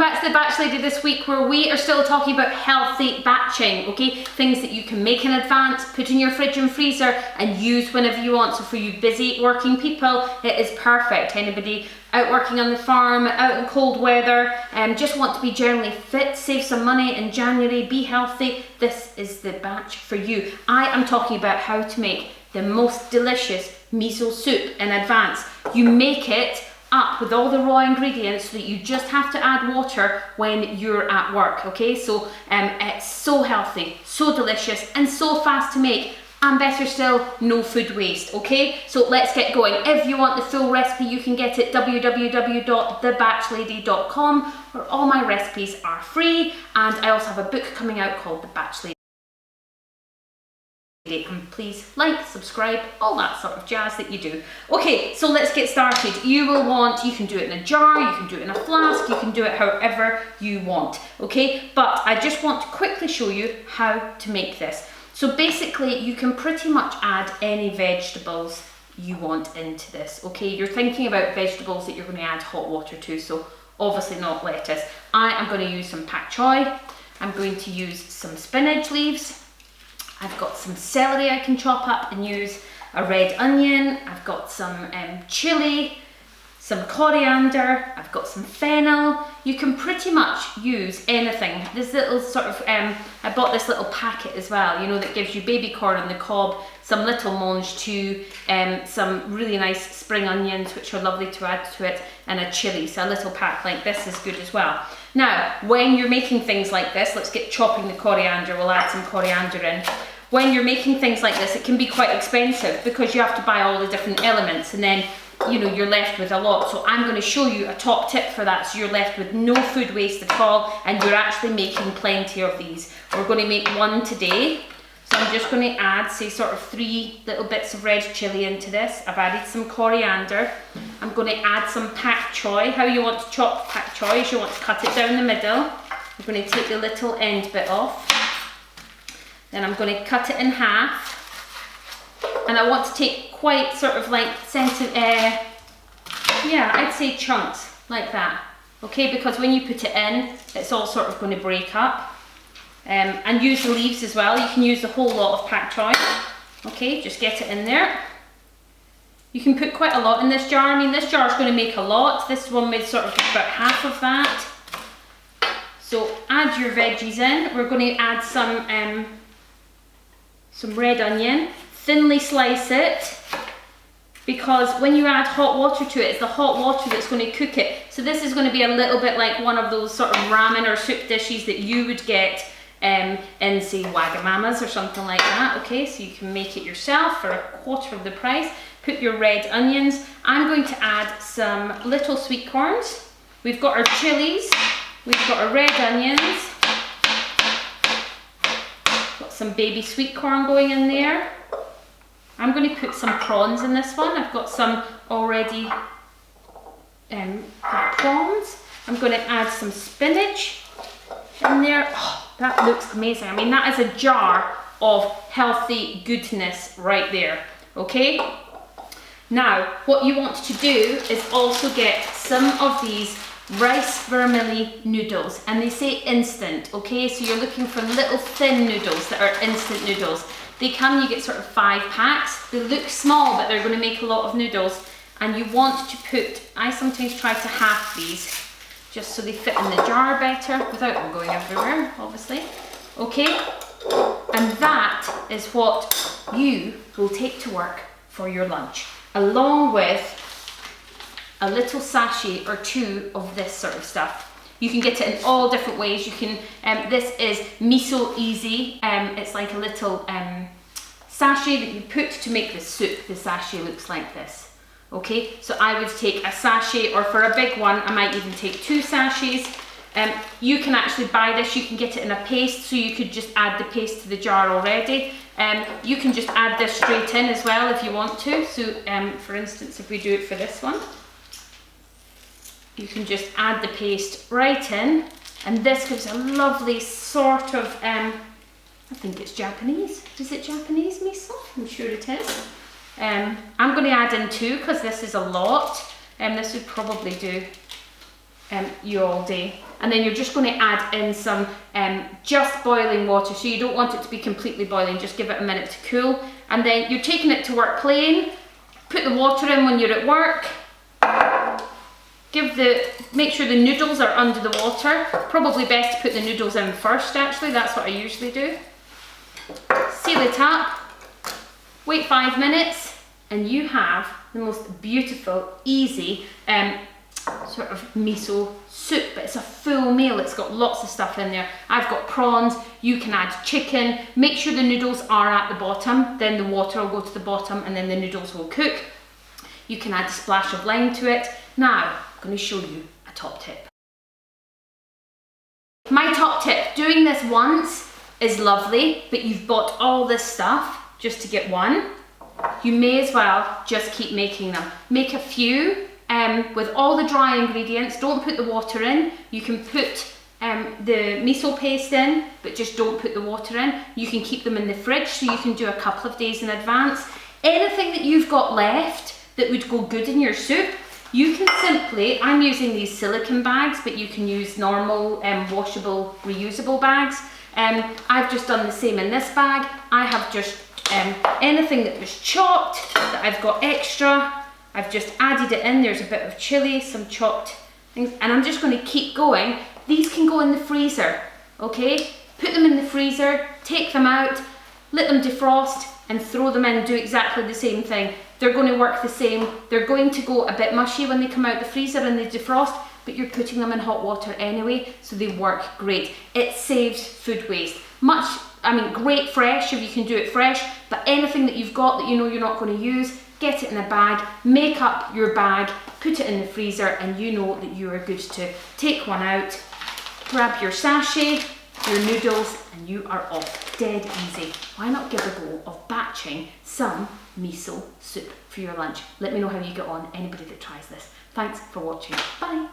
back to the Batch Lady this week, where we are still talking about healthy batching, okay? Things that you can make in advance, put in your fridge and freezer, and use whenever you want. So for you busy working people, it is perfect. Anybody out working on the farm, out in cold weather, just want to be generally fit, save some money in January, be healthy, this is the batch for you. I am talking about how to make the most delicious miso soup in advance. You make it up with all the raw ingredients so that you just have to add water when you're at work, okay? So it's so healthy, so delicious, and so fast to make, and better still, no food waste, okay? So let's get going. If you want the full recipe, you can get it www.thebatchlady.com, where all my recipes are free, and I also have a book coming out called The Batch Lady. And please like, subscribe, all that sort of jazz that you do. Okay, so let's get started. You can do it in a jar, you can do it in a flask, you can do it however you want, okay? But I just want to quickly show you how to make this. So basically, you can pretty much add any vegetables you want into this, okay? You're thinking about vegetables that you're going to add hot water to, so obviously not lettuce. I am going to use some pak choi. I'm going to use some spinach leaves. I've got some celery I can chop up and use, a red onion, I've got some chilli, some coriander, I've got some fennel. You can pretty much use anything. This little sort of, I bought this little packet as well, you know, that gives you baby corn on the cob, some little mange too, some really nice spring onions, which are lovely to add to it, and a chilli. So a little pack like this is good as well. Now, when you're making things like this, let's get chopping the coriander, we'll add some coriander in. When you're making things like this, it can be quite expensive because you have to buy all the different elements, and then, you know, you're left with a lot. So I'm going to show you a top tip for that, so you're left with no food waste at all, and you're actually making plenty of these. We're going to make one today. So I'm just going to add, say, sort of 3 little bits of red chilli into this. I've added some coriander. I'm going to add some pak choi. How you want to chop pak choi is you want to cut it down the middle. I'm going to take the little end bit off. Then I'm going to cut it in half. And I want to take quite sort of like yeah, I'd say chunks like that. Okay, because when you put it in, it's all sort of going to break up. And use the leaves as well. You can use the whole lot of pak choi. Okay, just get it in there. You can put quite a lot in this jar. I mean, this jar is going to make a lot. This one made sort of about half of that. So add your veggies in. We're going to add some red onion. Thinly slice it, because when you add hot water to it, it's the hot water that's going to cook it. So this is going to be a little bit like one of those sort of ramen or soup dishes that you would get in, say, Wagamama's or something like that. Okay, so you can make it yourself for a quarter of the price. Put your red onions. I'm going to add some little sweet corns. We've got our chilies. We've got our red onions. Got some baby sweet corn going in there. I'm going to put some prawns in this one. I've got some already prawns. I'm going to add some spinach in there. Oh, that looks amazing. I mean, that is a jar of healthy goodness right there. Okay? Now, what you want to do is also get some of these rice vermili noodles, and they say instant, okay? So you're looking for little thin noodles that are instant noodles. They come, you get sort of 5 packs. They look small, but they're going to make a lot of noodles. And you want to put, I sometimes try to half these, just so they fit in the jar better, without them going everywhere, obviously. Okay? And that is what you will take to work for your lunch, along with a little sachet or 2 of this sort of stuff. You can get it in all different ways. You can, this is Miso Easy. It's like a little sachet that you put to make the soup. The sachet looks like this. Okay, so I would take a sachet, or for a big one, I might even take 2 sachets. You can actually buy this. You can get it in a paste, so you could just add the paste to the jar already. You can just add this straight in as well if you want to. So, for instance, if we do it for this one, you can just add the paste right in, and this gives a lovely sort of, I think it's Japanese. Is it Japanese miso? I'm sure it is. I'm going to add in 2 because this is a lot, and this would probably do you all day. And then you're just going to add in some just boiling water, so you don't want it to be completely boiling, just give it a minute to cool. And then you're taking it to work plain, put the water in when you're at work, make sure the noodles are under the water. Probably best to put the noodles in first actually, that's what I usually do. Seal it up, wait 5 minutes, and you have the most beautiful, easy sort of miso soup, but it's a full meal. It's got lots of stuff in there. I've got prawns, you can add chicken. Make sure the noodles are at the bottom, then the water will go to the bottom and then the noodles will cook. You can add a splash of lime to it. Now, I'm going to show you a top tip. My top tip, doing this once is lovely, but you've bought all this stuff just to get one. You may as well just keep making them. Make a few with all the dry ingredients. Don't put the water in. You can put the miso paste in, but just don't put the water in. You can keep them in the fridge, so you can do a couple of days in advance. Anything that you've got left that would go good in your soup, you can simply, I'm using these silicone bags, but you can use normal washable, reusable bags. I've just done the same in this bag. I have just anything that was chopped, that I've got extra, I've just added it in. There's a bit of chili, some chopped things, and I'm just going to keep going. These can go in the freezer, okay? Put them in the freezer, take them out, let them defrost, and throw them in. Do exactly the same thing. They're going to work the same. They're going to go a bit mushy when they come out the freezer and they defrost, but you're putting them in hot water anyway, so they work great. It saves food waste. Great fresh if you can do it fresh, but anything that you've got that you know you're not going to use, get it in a bag, make up your bag, put it in the freezer, and you know that you are good to take one out, grab your sachet, your noodles, and you are off. Dead easy. Why not give a go of batching some miso soup for your lunch? Let me know how you get on, anybody that tries this. Thanks for watching. Bye.